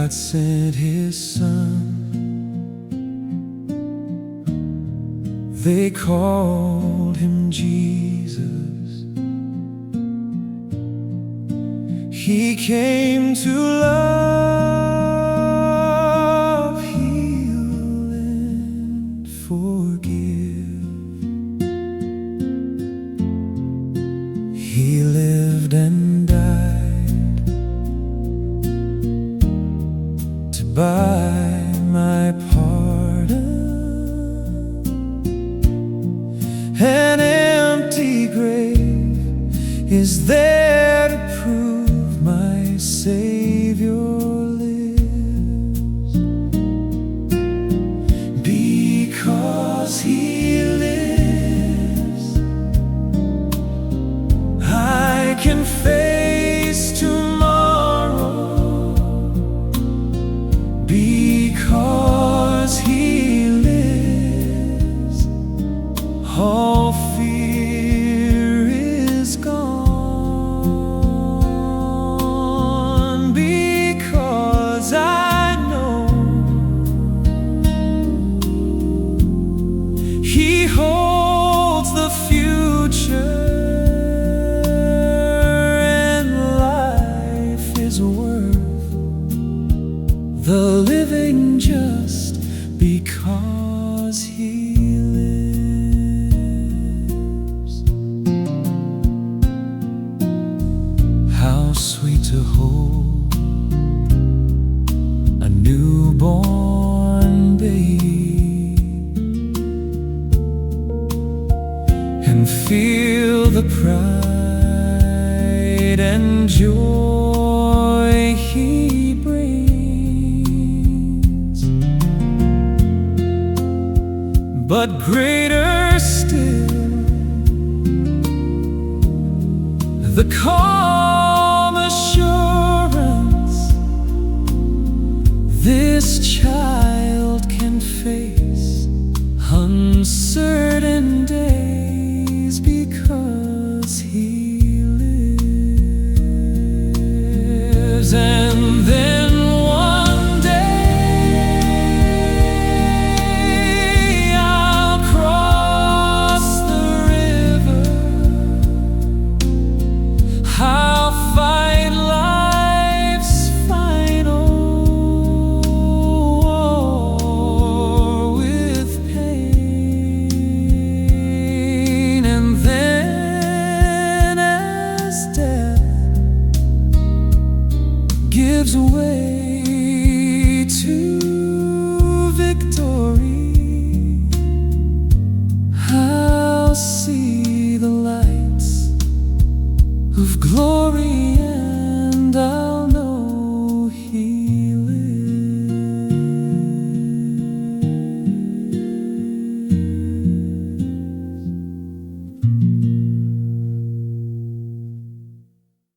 God sent His Son. They called Him Jesus. He came to love, heal, and forgive. He lived and died to buy my pardon. An empty grave is there to prove my Savior lives. Because He lives, I can face tomorrow. Because He lives, all fear is gone. Because I know He holds the future, and life is worth the living just because He lives. How sweet to hold a newborn babe and feel the pride and joy He brings. But greater still, the calm assurance this child can face uncertain days because He lives. And then one day I'll cross the river. I'll fight life's final war with pain. And then as death gives way